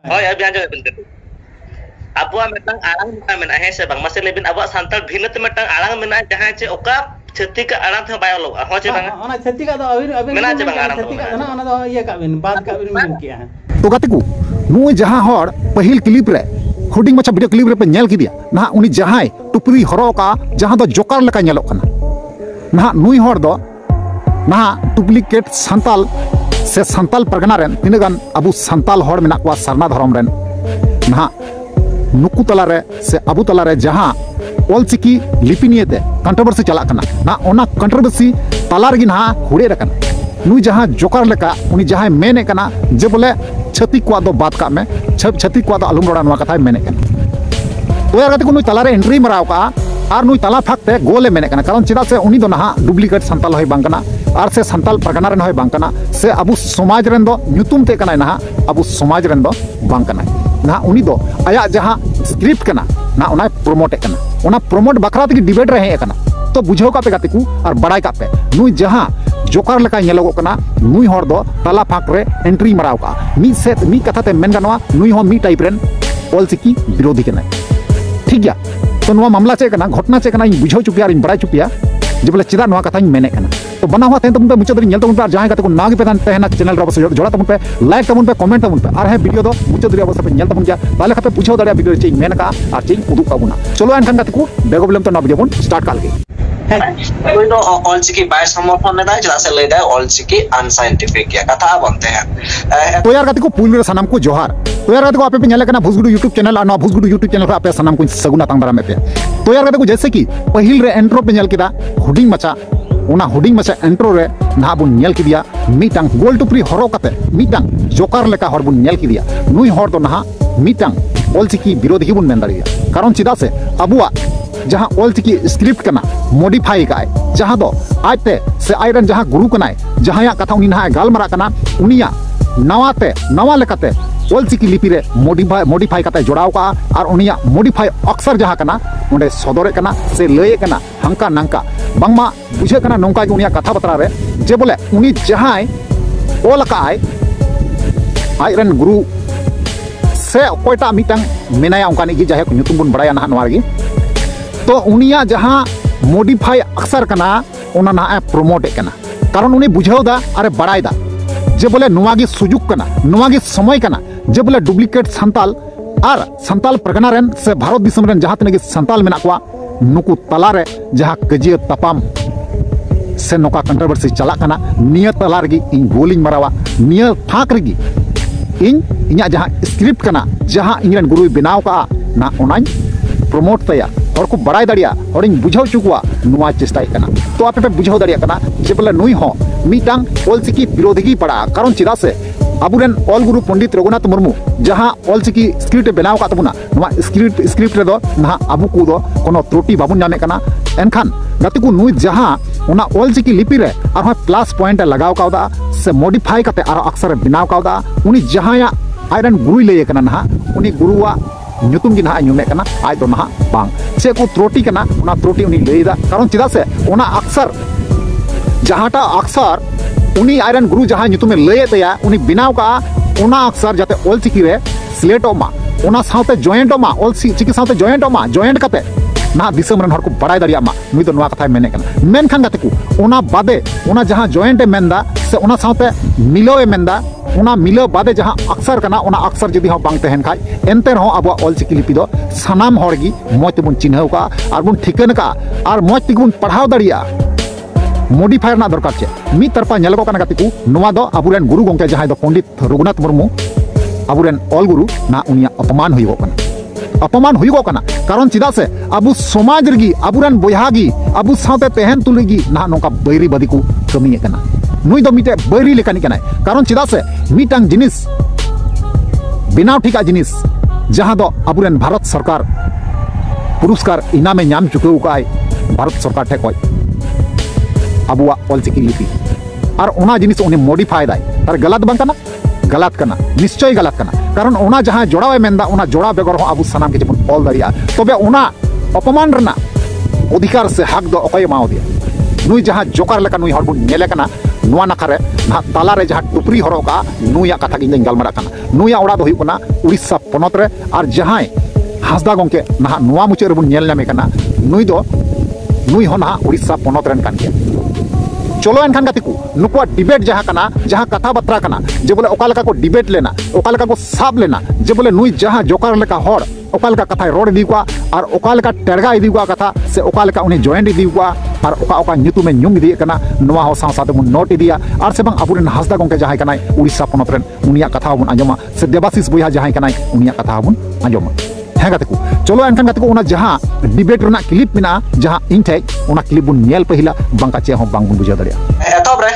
होय अभी आंजो बिन कति अबुआ मेटang आड़ांग मिटा मेना है से बांग मासे लेबिन अबुआ सांताल भिन्नत मेटang आड़ांग मेना जहां चे ओका छत्ती का आड़ांग थे बाय लोग हो चे बांग ओना छत्ती का तो अभी मेना चे बांग आड़ांग छत्ती का ना ओना तो ये का बिन बात का बिन मेन किया है तो गाते को नु जहां हर पहिल क्लिप रे हुडिंग मचा वीडियो क्लिप रे पे नेल किदिया ना उनी जहां टुपरी हरो का जहां दो जोकर लका नेलो कना ना नुई हर दो ना डुप्लीकेट सांताल से सांताल परगना रेन तिनगान अबु सांताल हर मेना को सरना धर्म रेन ना नुकु तलारे से अबु तलारे जहां ऑलचिकी लिपि नियते कंट्रोवर्सी चला कना ना ओना कंट्रोवर्सी तलार गी ना हुड़े रकना नुई जहां जोकर लेका उनी जहां मेने कना जे बोले छती को दो बात का में छती को दो अलुम रोड़ा नवा कथा मेने कना तो यार गति को नुई तलारे एंट्री मराव का और नुई तला फाकते गोले मेने कना कारण चिदा से उनी दो ना डुप्लीकेट सांताल होय बांग कना और से सांताल परगना रेन होय बांग कना से अबु समाज रेन दो न्युतुम ते कना ना अबु समाज रेन दो बांग कना ना उनी दो आया जहां स्क्रिप्ट कना ना उना प्रोमोट कना उना प्रोमोट बखरा ते डिबेट रहे कना तो बुझो का पे गाते को और बड़ाई का पे नुई जहां जोकर लेका नेलो कना नुई हर दो तला फाक रे एंट्री मराव का मी से मी कथा ते मेन गनवा नुई हो मी टाइप रेन ऑलचिकी विरोधी कना ठीक गया तो नुआ मामला चे कना घटना चे कना बुझो चुकिया इन बड़ाई चुकिया जे बोले चिदा नुआ कथा मेने कना तो बना हुआ तेन तमुन पे मुचो दरी नेल तमुन पे जहां कते को नाग पे तहना चैनल रे बस जोड़ा तमुन पे लाइक तमुन पे कमेंट तमुन पे और है वीडियो दो मुचो दरी बस पे नेल तमुन जा ताले खाते पूछो दरिया वीडियो चे मेन का और चे उदुक काबुना चलो एनखान कते को बेगोबलम तो ना वीडियो बन स्टार्ट काल के कोई तो ऑलचिकी बाय समर्थन ने दाय जदा से ले दाय ऑलचिकी अनसाइंटिफिक या कथा बनते हैं तो यार गति को पुल रे सनम को जोहार तो यार गति को आपे पे नेले कना भुसगुडू यूट्यूब चैनल और ना भुसगुडू यूट्यूब चैनल पे आपे सनम को सगुना तांग दारा में पे तो यार गति को जैसे कि पहिल रे एंट्रो पे नेल किदा हुडिंग मचा उना हुडिंग मचा एंट्रो रे ना बुन नेल किदिया मीटांग गोल टुपरी हरो कते मीटांग जोकर लेका हर बुन नेल किदिया नुई हर दो ना मीटांग ऑलचिकी विरोधी बुन मेन दारिया कारण चिदा से अबुआ जहां ऑलचिकी स्क्रिप्ट कना मॉडिफाई काय जहां दो आते से आयरन जहां गुरु कनाय जहां या कथा उनी ना गालमरा कना उनिया नवाते नवा लेकाते ऑलचिकी लिपि रे मॉडिफाई कते जोड़ाव का और उनिया मॉडिफाई अक्षर जहां कना उंडे सदरे कना से लय कना हंका नंका बांगमा बुझे कना नोंका उनिया कथा बतरा रे जे बोले उनी जहां ऑल काय आयरन गुरु से कोयटा मिटंग मेनाया उनकानी गी जाहे नुतुम बुन बड़ाया ना नवारगी तो उनिया जहां मॉडिफाई अक्षर कना उना ना प्रोमोट कना कारण उनी बुझावदा अरे बड़ाईदा जे बोले नुवागी सुजुग कना नुवागी समय कना जे बोले डुप्लीकेट सांताल और सांताल परगना रेन से भारत दिसम रेन जहां तने सांताल मेना को नुकु तलारे जहां कजिया तपाम से नोका कंट्रोवर्सी चला कना निया तलार गी इन गोलिंग मरावा निया फाक रगी इन इना जहां स्क्रिप्ट कना जहां इंग्रन गुरु बनाव का ना ओनाई प्रोमोट तया और को बड़ाई दाड़िया और इन बुझाव चुकुआ नुआ चेष्टाई कना तो आपे पे बुझाव दाड़िया कना जे बोले नुई हो मीटांग ऑलचिकी विरोधी की पड़ा कारण चिदा से अबुरेन ऑल गुरु पंडित रघुनाथ मुर्मू जहां ऑलचिकी स्क्रिप्ट बनाव का तबुना नुआ स्क्रिप्ट रे दो ना अबु को दो कोनो त्रुटि बाबुन जाने कना एनखान गति को नुई जहां उना ऑलचिकी लिपि रे और प्लस पॉइंट लगाव कावदा से मॉडिफाई करते और अक्षर बनाव कावदा उनी जहां या आयरन गुरु ले कना ना उनी गुरुवा नुतुम गिना नुमे कना आज तो ना बांग से को त्रुटि कना उना त्रुटि उनी लेदा कारण चिदा से उना अक्षर जहाटा अक्षर उनी आयरन गुरु जहां नुतुमे ले तया उनी बिनाव का उना अक्षर जाते ऑलचिकी रे सिलेक्ट ओमा उना साथे जॉइंट ओमा ऑलचिकी साथे जॉइंट ओमा जॉइंट कते ना दिसम रन हर को बड़ाई दरिया मा नुई तो नवा कथा मेने कना मेन खान गते को उना बादे उना जहां जॉइंट ए मेनदा से उना साथे मिलो ए मेनदा उना मिलो बादे जहां अक्षर कना उना अक्षर जदि हो बांग तहन खाय एनते रहो अब ऑलचिकी लिपि दो सनाम हरगी मौत बुन चिन्हव का और बुन ठिकन का और मौत बुन पढ़ाव दरिया मॉडिफायर ना दरकार चे मी तरफा नेलगो कना गति को नवा दो अबुरेन गुरु गंके जहां दो पंडित रघुनाथ मुर्मू अबुरेन ऑल गुरु ना उनिया अपमान हुइगो कना अपमान हुइगो कना कारण चिदा से अबु समाज रगी अबुरेन बोयागी अबु साथे तहन तुलगी ना नोका बैरी बदी को कमी कना नुई दो मिटे बैरी लेकानी कना कारण चिदा से मिटांग जिनिस बिनाव ठिका जिनिस जहां दो अबुरेन भारत सरकार पुरस्कार इनामे नाम चुके उकाय भारत सरकार ठे कोय अबुआ ऑलचिकी लिपि और ओना जिनिस उन्हें मॉडिफाई दाय तार गलत बन कना गलत कना निश्चय गलत कना कारण ओना जहां जोड़ावे मेनदा ओना जोड़ा बेगर हो अबु सनाम के जबन ऑल दरिया तबे ओना अपमान रना अधिकार से हक दो अकय माओ दिया नुई जहां जोकर लेका नुई हर बुन नेले कना नुआ नाखारे ना ताला रे जहां टुपरी हरोका नुया कथा गिन गलमारा कना नुया ओड़ा दो हुयुकना उड़ीसा पनत रे आर जहां हासदा गंके ना नुआ मुचे रे बुन नेल नामे कना नुई हो ना उड़ीसा पनत रेन कान गया चलो एनखान गाते को नुकुआ डिबेट जहां कना जहां कथा बात्रा कना जे बोले ओका लका को डिबेट लेना ओका लका को साब लेना जे बोले नुई जहां जोकर लेका हर ओका लका कथा रोड इदी को और ओका लका टेरगा इदी को कथा से ओका लका उनी जॉइंट इदी को और ओका ओका ᱧᱩᱛᱩᱢ में ᱧᱩᱢ इदी कना नुआ हो साथ साथ नोट इदिया और से बंग अबुरेन हासदा गंके जहां कनाय उड़ीसा पनत रेन उनिया कथा बन आंजमा से देवाशीष बुया जहां कनाय उनिया कथा बन आंजमा है गाते को चलो एनखान गाते को उना जहां डिबेट रना क्लिप मिना जहां इन थे उना क्लिप बुन नेल पहिला बंका चे हो बांग बुन बुझा दरिया एतब रे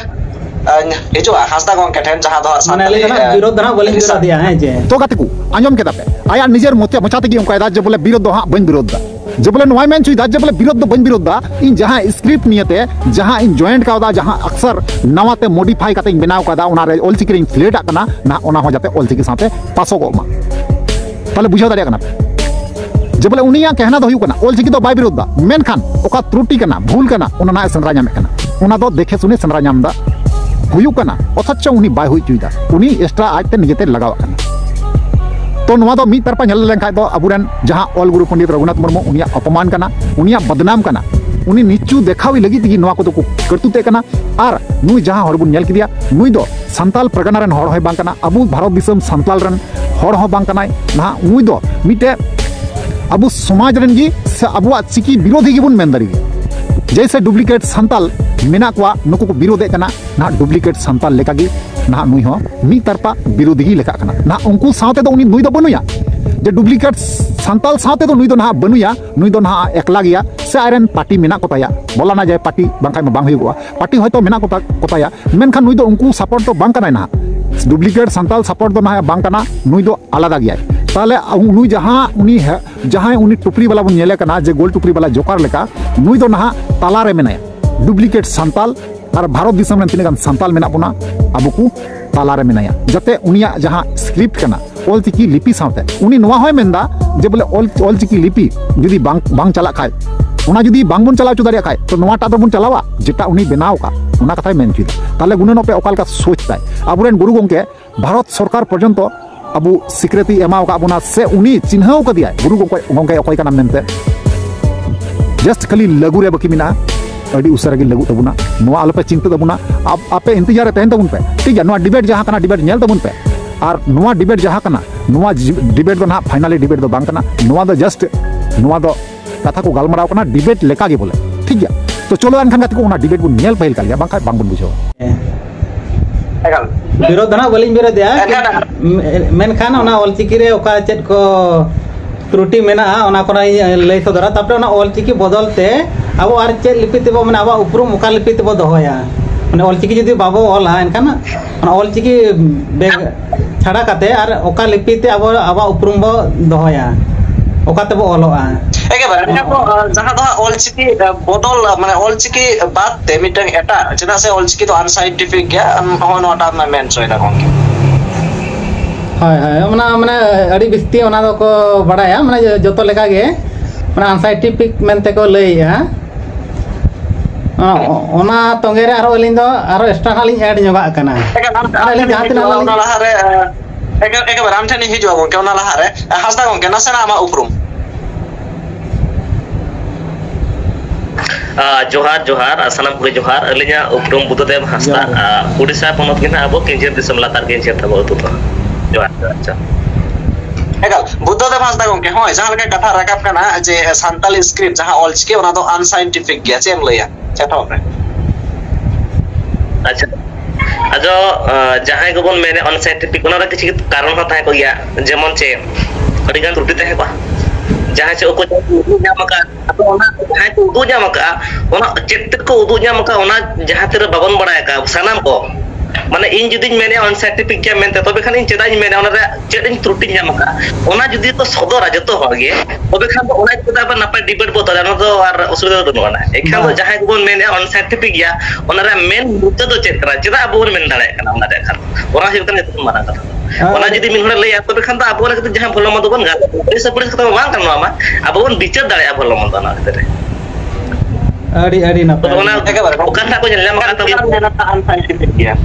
हिजो हासदा गंके ठेन जहां दो माने विरोध ना बोले विरोध दिया है जे तो गाते को आंजम केदा पे आया निजर मोचा तगी उनका दा जे बोले विरोध दो हां बन विरोध दा जे बोले नोय मेन चुई दा जे बोले विरोध दो बन विरोध दा इन जहां स्क्रिप्ट नियते जहां इन जॉइंट का दा जहां अक्सर नवाते मॉडिफाई काते इन बनाव का दा उना रे ऑल चिकरिंग फ्लेट आकना ना उना हो जाते ऑल चिकी साथे पासो को मा ताले बुझा दरिया कना जे बोले उनिया कहना दो हुयुकना ऑल चिकी दो बाय विरोध दा मेन खान ओका त्रुटि कना भूल कना उना ना संरा नामे कना उना दो देखे सुने संरा नाम दा हुयुकना अथच उनी बाय हुई चुईदा उनी एक्स्ट्रा आजते निजेते लगाव कना तो नवा दो मी तरपा नेल लेन खाय दो अबुरन जहां ऑल गुरु पंडित रघुनाथ मुर्मू उनिया अपमान कना उनिया बदनाम कना उनी नीचू देखावी लगी तगी नवा को तो करतुते कना आर नुई जहां हर बुन नेल किदिया नुई दो संताल परगना रन हर होय बांग कना अबु भारत दिसम संताल रन हर हो बांग कनाय ना नुई दो मिटे अबु समाज रन गी से अबुआ चिकी विरोधी गी बुन मेन दरी जैसे डुप्लीकेट संताल मेना को नुकु को विरोधे कना ना डुप्लीकेट संताल लेका गी ना नुई हो मी तरपा विरोधी गी लेका कना ना उनको साथे दो उनी नुई दो बनुया जे डुप्लीकेट संताल साथे दो नुई दो ना बनुया नुई दो ना एकला गिया से आयरन पार्टी मेना को ताया बोला ना जाय पार्टी बांखाय में बांग हुआ पार्टी होय तो मेना को ताया मेनखान नुई दो उनको सपोर्ट तो बांग कनाय ना डुप्लीकेट संताल सपोर्ट दो ना बांग कना नुई दो आलादा गिया ताले नुई जहां उनी है जहां उनी टुपरी वाला बुन नेले कना जे गोल टुपरी वाला जोकर लेका नुई दो ना ताला रे मेनाया डुप्लीकेट संताल और भारत दिसम रन तिनगान संताल मेना बुना अबु को ताला रे मेनाया जते उनिया जहां स्क्रिप्ट कना ऑल चिकी लिपि साथे उनी नवा होय मेंदा जे बोले ऑल चिकी लिपि जदी बांग चला खाय उना जदी बांग बुन चलाव दरिया खाय तो नवा टा दो बुन चलावा जेटा उनी बनाव का उना कथाय मेन चुई ताले गुननो पे ओकाल का सोचताय अबुरेन गुरु गंके भारत सरकार पर्यंत अबु सिक्रेटी एमाव का बुना से उनी चिन्हाव का दिया गुरु गंके ओकय कना मेनते जस्ट खाली लगु रे बकी मिना अड़ी उसरा गे लगु तबुना नवा आलोपे चिंता तबुना आपे इंतजार तहन तबुन पे ठीक है नवा डिबेट जहां कना डिबेट नेल तबुन पे और नवा डिबेट जहां कना नवा डिबेट दो ना फाइनली डिबेट दो बांग कना नवा दो जस्ट नवा दो कथा को गालमराव कना डिबेट लेका गे बोले ठीक है तो चलो एनखान गाते को उना डिबेट बु नेल पहिल कालिया बांग बांग बुन बुझो विरोध ना बोलिन विरोध या मेनखान ओना ऑल चिकी रे ओका चेत को त्रुटि मेना ओना कोना लय सदरा तापरे ओना ऑल चिकी बदलते अब आर चे लिपि तेबो माने अब उपरुम ओका लिपि तेबो दोहया माने ऑल चिकी जदि बाबो ऑल एनखान ओना ऑल चिकी छाड़ा काते आर ओका लिपि ते अब उपरुम बो दोहया ओका तेबो ऑलआ एकेबारे जहां दो ऑल चिकी बदल माने ऑल चिकी बात ते मिटंग एटा जेना से ऑल चिकी तो अनसाइंटिफिक गया होनोटा ना मेन सोयदा गंके हाय हाय माने अड़ी बिस्ती ओना दो को बड़ाया माने जतो लेका गे माने अनसाइंटिफिक मेनते को लैया ओना तोंगे रे आरो अलिन दो आरो एक्स्ट्रा नालिन ऐड जोगा कना अलिन जहां तिना ओना लहा रे एकेबारे आम ठेनी हिजो गंके ओना लहा रे हासदा गंके नासेना आमा उपरुम जोहार जोहार सनम को जोहार अलिया उपरुम बुद्धदेव हासदा उड़ीसा पनत के ना अब केंजर दिसम लातार केंजर तब तो जोहार अच्छा एगल बुद्धदेव हासदा गंके होय जहां लगे कथा राकाब कना जे संताली स्क्रिप्ट जहां ऑल चिकी ओना दो अनसाइंटिफिक गया चेम लया चेठो रे अच्छा अजो जहां को बोन मेने अनसाइंटिफिक ओना रे किछि कारण हो थाय को या जेमन चे अडी गान त्रुटि तहे बा जहां से को उदु जामका तो ओना जहां को उदु जामका ओना चेत को उदु जामका ओना जहां तेरे बाबन बड़ाय का सनाम को माने इन जुदी मेने अनसाइंटिफिक क्या मेनते तबे खान इन चेदा मेने ओना रे चेद इन त्रुटि जामका ओना जुदी तो सदरा जतो होगे तबे खान ओना चेदा बा नापा डिबेट बो तले तो आर असुविधा दो ना एखान तो जहां को मेने अनसाइंटिफिक या ओना रे मेन मुद्दा दो चेद करा चेदा अब मेन दाड़े kana ओना रे खान ओना हित ने तो माना कथा ओना जुदी मिन हरे लया तबे खान तो अब ओना जहां भलो मत बन गा पुलिस कथा बांग करनो आमा अब बन बिचार दाड़े भलो मत ना रे ᱟᱹᱰᱤ ᱱᱟᱯᱟᱭ ᱚᱱᱟ ᱚᱠᱟᱴᱟᱜ ᱠᱚ ᱧᱮᱞ ᱧᱟᱢ ᱠᱟᱫᱟ unscientific gaya.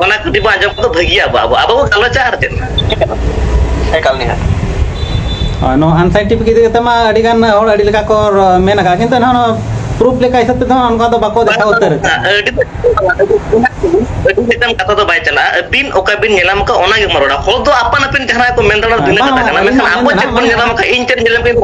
ᱚᱱᱟ ᱠᱚ ᱫᱤᱵᱚ ᱟᱸᱡᱚᱢ ᱠᱚᱫᱚ ᱵᱷᱟᱹᱜᱤᱭᱟ ᱟᱵᱚ ᱜᱟᱞᱚᱪᱟ ᱟᱨ ᱪᱮᱫ Ekal nih. ᱱᱚᱣᱟ ᱟᱱᱥᱟᱭᱮᱱᱴᱤᱯᱷᱤᱠ ᱤᱫᱤ ᱠᱟᱛᱮ ᱢᱟ ᱟᱹᱰᱤ ᱜᱟᱱ ᱦᱚᱲ ᱟᱹᱰᱤ ᱞᱮᱠᱟ ᱠᱚ ᱢᱮᱱ ᱟᱠᱟᱫᱟ ᱠᱤᱱᱛᱩ ᱱᱚᱣᱟ ᱯᱨᱩᱯ ᱞᱮᱠᱟ ᱦᱤᱥᱟᱹᱵ ᱛᱮᱫᱚ ᱚᱱᱠᱟ ᱫᱚ ᱵᱟᱠᱚ ᱫᱮᱠᱷᱟᱣ ᱩᱛᱟᱹᱨ ᱟᱹᱰᱤ ᱢᱤᱫᱴᱟᱝ ᱠᱟᱛᱷᱟ ᱫᱚ ᱵᱟᱭ ᱪᱟᱞᱟᱜᱼᱟ ᱟᱹᱵᱤᱱ ᱚᱠᱟ ᱵᱤᱱ ᱧᱮᱞᱟᱢ ᱠᱟᱜ ᱚᱱᱟ ᱜᱮ ᱨᱚᱲᱟ ᱦᱚᱲ ᱫᱚ ᱟᱯᱟᱱ ᱟᱹᱯᱤᱱ ᱡᱟᱦᱟᱸ ᱠᱚ ᱢᱮᱱ ᱫᱟᱲᱮᱭᱟᱜᱼᱟ ᱵᱤᱱᱟᱹ ᱠᱟᱛᱷᱟ ᱠᱟᱱᱟ ᱢᱮᱱᱠᱷᱟᱱ ᱟᱵᱚ ᱪᱮᱫ ᱵᱚᱱ ᱧᱮᱞᱟᱢ ᱠᱟᱜ ᱤᱧ ᱪᱮᱫ ᱧᱮᱞᱟᱢ ᱠᱟᱜ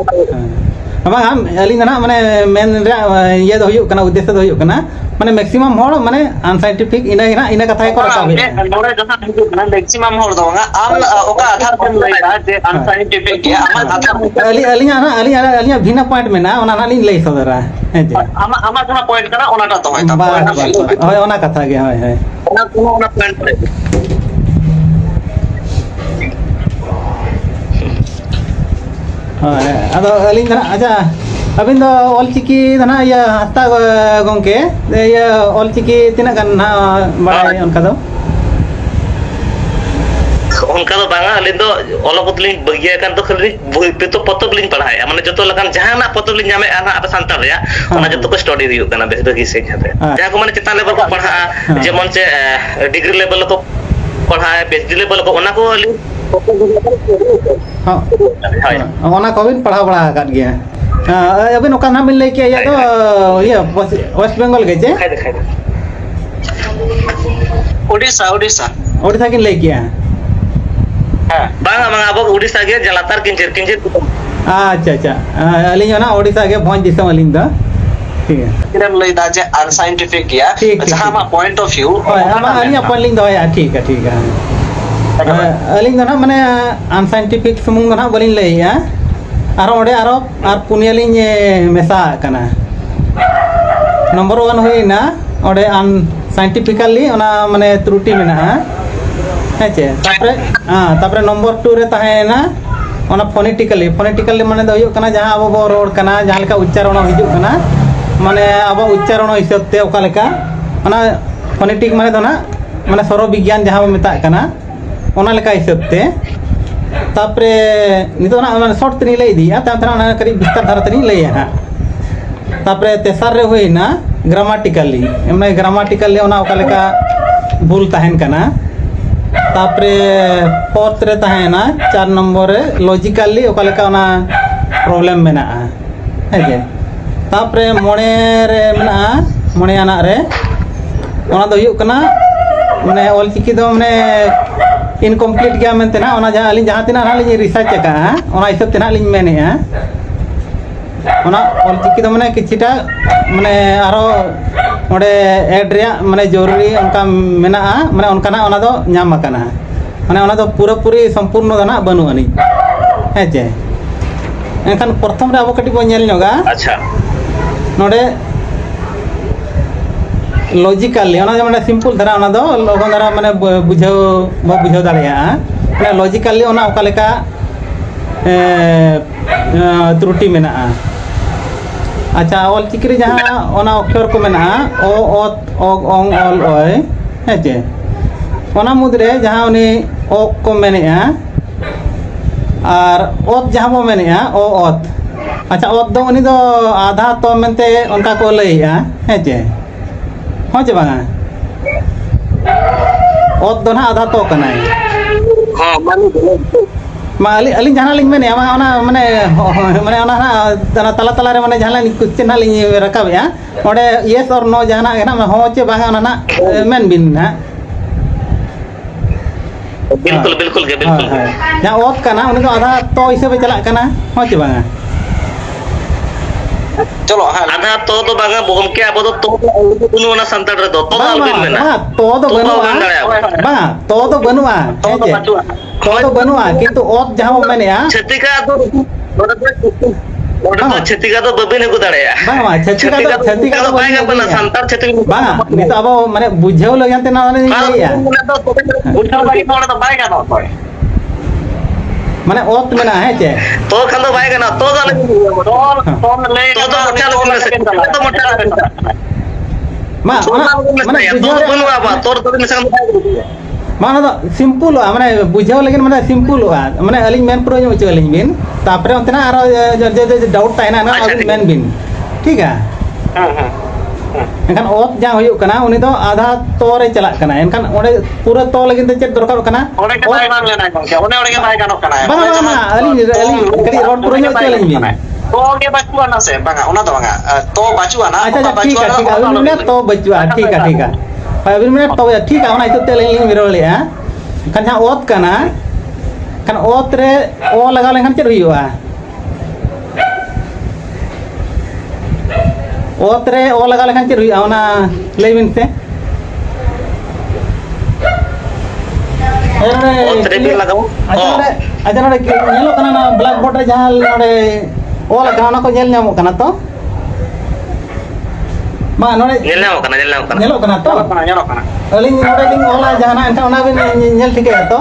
ᱵᱟᱝ ᱟᱹᱞᱤᱧ ᱫᱚ ᱱᱟᱜ ᱢᱟᱱᱮ ᱢᱮᱱ ᱨᱮᱭᱟᱜ ᱤᱭᱟᱹ ᱫᱚ ᱦᱩᱭᱩᱜ ᱠᱟᱱᱟ ᱩद्देश्य ᱫᱚ ᱦᱩᱭᱩᱜ ᱠᱟᱱᱟ ᱢᱟᱱᱮ ᱢᱮक्ᱥᱤᱢᱟᱢ ᱦᱚᱲ ᱢᱟᱱᱮ ᱟᱱᱥᱟᱭᱮᱱᱴᱤᱯᱷᱤक ᱤᱱᱟᱹ ᱠᱟᱛᱷᱟ ᱜᱮᱠᱚ ᱨᱟᱠᱟᱵᱮᱜᱼᱟ Nore jahan hijau kan maximum hor dong. Am oka adhar pen lay dah je unscientific gaya. Amat adhar. ᱟᱹᱞᱤᱧᱟᱜ ᱵᱷᱤᱱᱟᱹ ᱯᱚᱭᱮᱱᱴ ᱢᱮᱱᱟᱜᱼᱟ ᱚᱱᱟ ᱱᱟᱜ ᱞᱤᱧ ᱞᱟᱹᱭ ᱥᱚᱫᱚᱨᱟ ᱦᱮᱸ ᱪᱮ Amat jahan point kana ona ta toh eta. ᱦᱳᱭ ᱚᱱᱟ ᱠᱟᱛᱷᱟ ᱜᱮ ᱦᱳᱭ ᱚᱱᱟ ᱯᱚᱭᱮᱱᱴ ᱦᱳᱭ ᱟᱫᱚ ᱟᱹᱞᱤᱧ ᱫᱚ ᱱᱟᱜ ᱟᱪᱪᱷᱟ ᱟᱹᱵᱤᱱ ᱫᱚ ᱚᱞᱪᱤᱠᱤ ᱫᱚ ᱱᱟᱜ ᱤᱭᱟᱹ ᱦᱟᱸᱥᱫᱟ ᱜᱚᱢᱠᱮ ᱤᱭᱟᱹ ᱚᱞᱪᱤᱠᱤ ᱛᱤᱱᱟᱹᱜ ᱜᱟᱱ ᱱᱟᱜ ᱵᱟᱲᱟᱭ ᱚᱱᱠᱟ ᱫᱚ ᱚᱱᱠᱟ ᱫᱚ ᱵᱟᱝᱟ ᱟᱹᱞᱤᱧ ᱫᱚ ᱚᱞᱚᱜ ᱠᱚᱫᱚᱞᱤᱧ ᱵᱟᱹᱜᱤᱭᱟᱠᱟᱱ ᱫᱚ ᱠᱷᱟᱹᱞᱤ ᱯᱚᱛᱚᱵ ᱞᱤᱧ ᱯᱟᱲᱦᱟᱣᱮᱫᱼᱟ ᱢᱟᱱᱮ ᱡᱚᱛᱚ ᱞᱮᱠᱟᱱ ᱡᱟᱦᱟᱱᱟᱜ ᱯᱚᱛᱚᱵ ᱞᱤᱧ ᱧᱟᱢᱮᱫᱼᱟ ᱱᱟᱜ ᱟᱵᱚ ᱥᱟᱱᱛᱟᱲ ᱨᱮᱭᱟᱜ ᱚᱱᱟ ᱡᱚᱛᱚ ᱠᱚ ᱥᱴᱟᱰᱤ ᱦᱩᱭᱩᱜ ᱠᱟᱱᱟ ᱵᱮᱥ ᱵᱷᱟᱹᱜᱤ ᱥᱮᱫ ᱡᱟᱦᱟᱸ ᱠᱚ ᱢᱟᱱᱮ ᱪᱮᱛᱟᱱ ᱞᱮᱵᱮᱞ ᱠᱚ ᱯᱟᱲᱦᱟᱜᱼᱟ ᱡᱮᱢᱚᱱ ᱪᱮ ᱰᱤᱜᱽᱨᱤ ᱞᱮᱵᱮᱞ ᱠᱚ ᱯᱟᱲᱦᱟᱜᱼᱟ PhD লেভেল ᱠᱚ ᱚᱱᱟ ko ᱟᱹᱞᱤᱧ ᱚᱱᱟ ᱠᱚᱵᱤᱱ ᱯᱟᱲᱦᱟᱣ ᱵᱟᱲᱟ ᱟᱠᱟᱫ ᱜᱮᱭᱟ ᱟᱹᱵᱤᱱ ᱚᱠᱟ ᱱᱟᱜ ᱵᱤᱱ ᱞᱟᱹᱭ ᱠᱮᱜᱼᱟ ᱤᱭᱟᱹ ᱫᱚ ᱤᱭᱟᱹ ᱳᱭᱮᱥᱴ ᱵᱮᱝᱜᱚᱞ ᱜᱮ ᱪᱮ Odisha ओडिशा किन लई किया bang abo Odisha ge jalatar kincir अच्छा अच्छा अलिंग ना ओडिशा के भोज दिसम अलिंग दा ठीक है किरम लई दा जे unscientific गया जहां मा पॉइंट ऑफ व्यू हां अलिंग अपन लिंग दया ठीक है अलिंग ना माने अनसाइंटिफिक सुमुंग ना बलिंग लईया आरो ओडे आरो आर पुनिया लिंग मेसा कना नंबर 1 हुईना ओडे अनसाइंटिफिकली ओना माने त्रुटि मेना हेचे तापरे नंबर 2 रे ताहेना ओना फोनेटिकली माने दो हुयुग कना जहां अब रोड कना जहां लेका उच्चारण हिजुग कना माने अब उच्चारण हिसाब ते ओका लेका ओना फोनेटिक माने दो ना माने सरो विज्ञान जहां मेता कना ओना लेका हिसाब ते तापरे नितो ना माने शॉर्ट तनी लई दिया तापरे ओना करी विस्तार धारा तनी लई हा तापरे तेसर रे होइना ग्रामेटिकली माने ग्रामेटिकली ओना ओका लेका भूल ताहेन कना तापरे फोर्थ रे ताहेना 4 नंबर रे लॉजिकली ओका लेका ओना प्रॉब्लम मेना है तापरे मोणे रे मेना मोणे आना रे ओना दो हुयुग कना माने ऑलचिकी दो माने इनकम्प्लीट गया मेनते ना ओना जहां जहां तिना हाली रिसर्च का ओना हिसाब ते ना लिंग मेनेया ओना ऑलचिकी दो माने किछिटा माने आरो ओडे एड रे माने जरूरी उनका मेना माने उनका ना ओना दो नाम कना माने ओना दो पूरा पूरी संपूर्ण दना बनु अनि हेचे एनखान प्रथम रे अब कटी बो नेल नगा अच्छा नोडे लॉजिकली ओना माने सिंपल धरा ओना दो लगन धरा माने बुझाव दाड़िया माने लॉजिकली ओना ओका लेका त्रुटि मेना अच्छा ऑलचिकी जहां ओना अक्षर को मेना ओ ओत ओग ओंग ऑल ओय हेचे ओना मुद्रे जहां उनी ओ को मेनेया और ओत जहां बो मेनेया ओ ओत अच्छा ओत दो उनी दो आधा तो मेनते उनका को लईया हेचे हो जे बांगा ओत दो ना आधा तो कनाय हां माली अलिंग जहां लिंग मेने ओना माने माने ओना ना तला तला रे माने जहां क्वेश्चन लिंग रकाबया ओडे यस और नो जहां ना हो चे बांगा ओना ना मेन बिन ना बिल्कुल बिल्कुल के बिल्कुल जहां ओत कना उनी दो आधा तो हिसाब चला कना हो चे बांगा चलो आधा तो बांगा बोम के अब तो बुनु ना संताड़ रे तो आलबिन मेना तो बनुआ बा तो बनुआ तो बनुआ किंतु ओत जहां मेनेया छतिका तो छतिका तो बबिन को दाड़या बांगा छतिका तो बांगा बना संताड़ छतिका बांगा नितो अब माने बुझेव लगनते ना लईया उठा बाई मोड़ तो बाई गानो माने ओत मेना है चे तो खान तो बाय गना तो जाने तो ले तो मोटा तो मोटा मा माने तो बनवा बा तोर तो में संग माने तो सिंपल माने बुझाव लेकिन माने सिंपल माने अलिंग मेन प्रो जो चलिंग बिन तापरे ओंतना आरो जे डाउट ताइना ना अलिंग मेन बिन ठीक है एनखान ओत जहाँ हुई कना उनी दो आधा तो रे चला कना एनखान ओडे पूरा तो लगिन ते चेक दरकार कना ओडे के बाय बांग लेना गंके ओडे के बाय गानो कना बांगा अली कड़ी रोड पूरा ᱧᱚᱜ ᱪᱮᱞᱮᱧ ᱵᱤᱱ तो के बचुआ ना से बांगा ओना तो बांगा तो बचुआ ना अच्छा ठीक है अभी मैं तो बचुआ ठीक है अभी मैं तो ठीक है ओना इतो ते लिंग मिरोले हां kan jang ot kana kan ot re o laga lengan chet huyua ot re o laga lengan chet huyua ona leibin se ot re bin lagao aja nore nyelo kana na black board re jahan nore o laga ona ko nyel nyamok kana to ma nore nyelo kana to aling nore ling ola jahana enta ona bin nyel thik ya to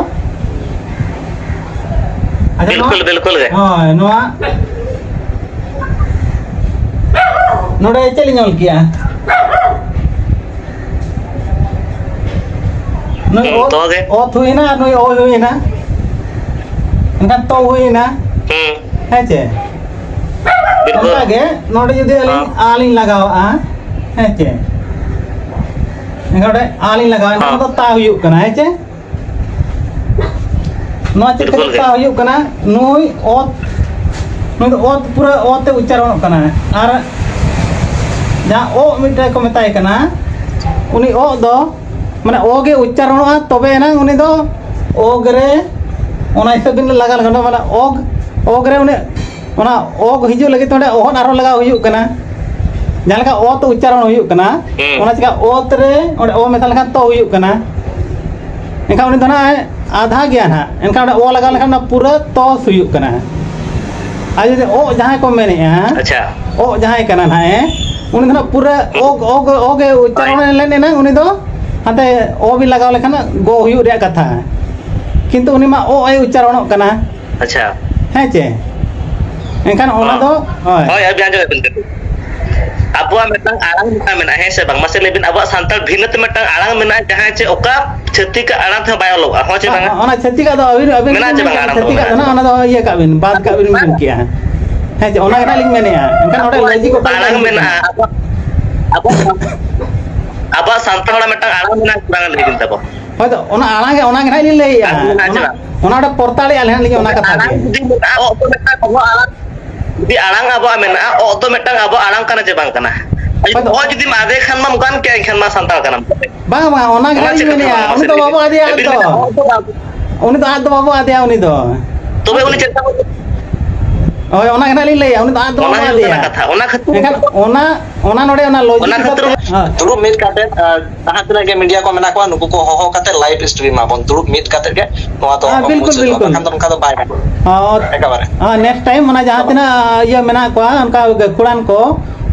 बिल्कुल गए हां नोआ नोडे चली nyol किया नोई तो गए ओ थुइना नोई ओ हुइना इनका तो हुइना है चे बिल्कुल गे नोडे जदि आलिंग लगाओ आ है चे नोडे आलिंग लगाओ ना तो ता हुयु कना है चे नो चे ता हुयु कना नोई ओत पूरा ओते उच्चारण कना आर जहाँ ओ मिटे को मेताय कना उनी ओ दो माने ओ गे उच्चारण तबे ना उनी दो ओग रे ओना हिसाब लगा लगना माने ओग रे उनी ओना ओग हिजु लगे तो ओहन आरो लगा हुयु कना जहाँ लगा ओ तो उच्चारण हुयु कना ओना चिका ओत रे ओडे ओ मेता लगा तो हुयु कना एनका उनी दना आधा गया ना एनका ओ लगा लगा पूरा तो हुयु कना आज ओ जहाँ को मैंने अच्छा ओ जहाँ कना ना उनी दना पूरा ओग उच्चारण लेने ना उनी दो हाते ओ भी लगाव लेखन गो हुयु रे कथा किंतु उनी मा ओ ए उच्चारण कना अच्छा है चे एनखान ओना दो होय अबि आंजो बिन अबुआ मेटang आरांग मेना है से बांग मासे लेबिन अबुआ सांताल भिन्नत मेटang आरांग मेना जहां चे ओका छत्तीक आरांग थ बायलो हो चे बांग ओना छत्तीक दो अबि मेना चे बांग आरांग छत्तीक ना ओना दो ये का बिन बात का बिन बिन किया है चे ओना लिंग मेने एनखान ओडे लॉजिक को आरांग मेना अबुआ सांताल मेटang आरांग मेना बांग लेबिन तबो होय तो ओना आरांग ना ले या ओना ओडे portale alhan लिंग ओना कथा di alang abo amena o to metang abo alang kana je bang kana o judi made khan ma mukan ke khan ma santal kana bang ona gana mene ya uni to babu ade ya to uni to ado babu ade ya uni to tobe uni cerita oy ona gana lile ya uni to ado babu ade ya kata ona khatu ona node ona logic ona khatu दुरुब मिट काटे ताहा तना के media को मेना को नुकु को हो काटे लाइव स्ट्रीम आबन दुरुब मिट काटे के नोआ तो बिल्कुल खान तो उनका तो बाय एकेबारे नेक्स्ट टाइम मना जहां तना ये मेना को उनका खुड़ान को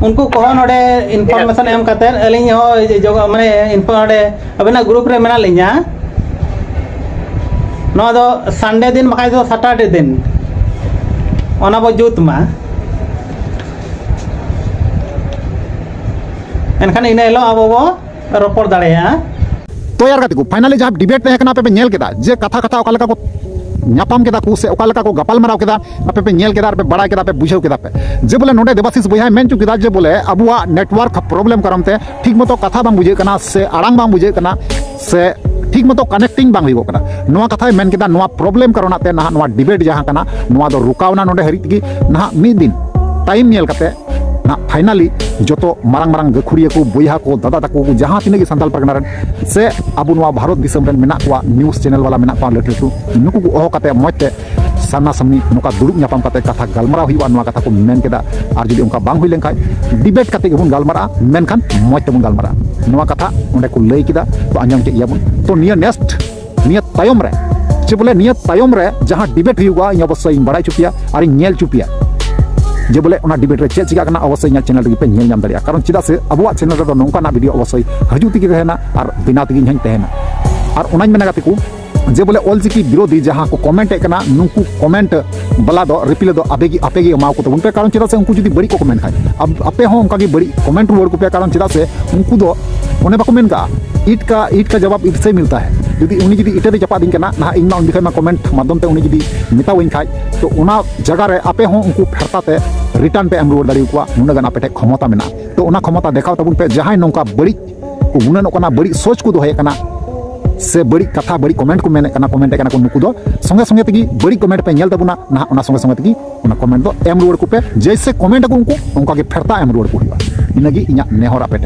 उनको को नोडे इनफॉरमेशन एम काटे अलिंग हो जो माने इनफो नोडे अबेना ग्रुप रे मेना लिया नो दो संडे दिन मकाय दो सैटरडे दिन ओना बो जुत मा एनखान इन हेलो अब रोपड़ दाड़े तो यार गाती को फाइनली जहाँ डिबेट तहे कना पे नेल केदा जे कथा कथा ओका लका को ᱧᱟᱯᱟᱢ ᱠᱮᱫᱟ ᱠᱚ ᱥᱮ ᱚᱠᱟ ᱞᱮᱠᱟ ᱠᱚ ᱜᱟᱯᱟᱞ ᱢᱟᱨᱟᱣ ᱠᱮᱫᱟ ᱟᱯᱮ ᱯᱮ ᱧᱮᱞ ᱠᱮᱫᱟ ᱟᱨ ᱯᱮ ᱵᱟᱲᱟᱭ ᱠᱮᱫᱟ ᱯᱮ ᱵᱩᱡᱷᱟᱹᱣ ᱠᱮᱫᱟ ᱯᱮ ᱡᱮ ᱵᱚᱞᱮ ᱱᱚᱰᱮ ᱫᱮᱵᱟᱥᱤᱥ ᱵᱚᱭᱦᱟᱭ ᱢᱮᱱ ᱪᱩ ᱠᱮᱫᱟ ᱡᱮ ᱵᱚᱞᱮ ᱟᱵᱚᱣᱟᱜ ᱱᱮᱴᱣᱟᱨᱠ ᱯᱨᱚᱵᱞᱮᱢ ᱠᱟᱨᱚᱱ ᱛᱮ ᱴᱷᱤᱠ ᱢᱚᱛᱚ ᱠᱟᱛᱷᱟ ᱵᱟᱝ ᱵᱩᱡᱷᱟᱹᱜ ᱠᱟᱱᱟ ᱥᱮ ᱟᱲᱟᱝ ᱵᱟᱝ ᱵᱩᱡᱷᱟᱹᱜ ᱠᱟᱱᱟ ᱥᱮ ᱴᱷᱤक ᱢᱚᱛᱚ ᱠᱟनेक्टिंग ᱵᱟᱝ ᱦᱩᱭᱩᱜ ᱠᱟᱱᱟ ᱱᱚᱣᱟ ᱠᱟᱛᱷᱟᱭ ᱢᱮᱱ ᱠᱮᱫᱟ ᱱᱚᱣᱟ ᱯᱨᱚᱵᱞᱮᱢ ᱠᱟᱨᱚᱱ ᱛᱮ ᱱᱟᱦᱟᱜ ᱱᱚᱣᱟ ᱰᱤᱵᱮᱴ ᱡᱟᱦᱟᱸ ᱠᱟᱱᱟ ᱱᱚᱣᱟ ᱫᱚ ᱨᱩᱠᱟᱣᱱᱟ ᱱᱚᱰᱮ ᱦᱟᱹᱨᱤᱡ ᱛᱮᱜᱮ ᱱᱟᱦᱟᱜ ᱢᱤᱫ ᱫᱤन टाइम नेल कते ना फाइनली जो मारंग मारंग गखुड़िया को बोया को दादा तको जहाँ तीन की सानताल परगना से अब भारत दिसम मेना को न्यूज़ चैनल वाला मेना को लटू लटू नुकु को ओह कते मजते सामना सामनी नुका दुरुब ᱧᱟᱯᱟᱢ कते कथा गलमराव हुआ नुआ कथा को मेन केदा और जुदी उनका बांग हुई लेन खाय डिबेट कते गेबुन गलमरा मेनखान मज तेबुन गलमरा नुआ कथा उंडे को लई केदा तो आंजम के याबुन तो निया नेक्स्ट निया तायम रे जे बोले निया तायम रे जहाँ डिबेट हुआ इन अवश्य बड़ाई चुपिया और नेल चुपिया जे बोले उना डिबेट रे चेक चिका करना अवश्य इन चैनल रे पे नेल नाम दाड़िया कारण चिदा से अबुआ चैनल रे नोंका वीडियो अवश्य हजू तिगी रहना और बिना तिगी हई तहना और उनाñ मेना गाते को जे बोले ऑलचिकी विरोधी जहाँ को कमेंट करना नुकु कमेंट बला दो रिप्ले दो आपेगी एमाव को तबन पे कारण चिदा से उनको जुदी बड़ी को कमेंट खाय अब आपे हो उनका की बड़ी कमेंट वर्ड को पे कारण चिदा से उनको दो उन्हें बाको मेन का ईट का जवाब ईट से मिलता है जुदी उनी जुदी इटे चपा दिन ना ना इन उन दिखाई कमेंट माध्यम ते उनी जुदी मिता वइन खाय तो उना जगह रे आपे हो उनको फेरता ते रिटर्न पे एम रुआड़ दाड़ी को नुनागान आपे क्षमता मेना तो ओना क्षमता देखाव तबुन पे जहां नौका बड़ी को गुनन ओकना बड़ी सोच को दोहे कना से बड़ी कथा बड़ी कमेंट को मेने कना कमेंट कना को नुकु दो संगे संगे तगी बड़ी कमेंट पे नेल तबुना ना ओना संगे संगे तगी ओना कमेंट दो एम रुआड़ को पे जैसे कमेंट को उनको उनका के फेरता एम रुआड़ को हुआ इनगी इना नेहर आपे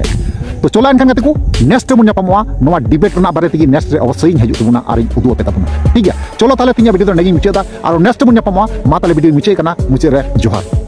तो चला एनखान गते को नेक्स्ट बन नापामोआ नोवा डिबेट ना बारे तगी नेक्स्ट रे अवश्य हजू तबुना और उदू पे तबुना ठीक है चलो ताले तिया वीडियो तो नेगी मुचादा और नेक्स्ट बन नापामोआ मा ताले वीडियो मुचे कना मुचे रे जोहार।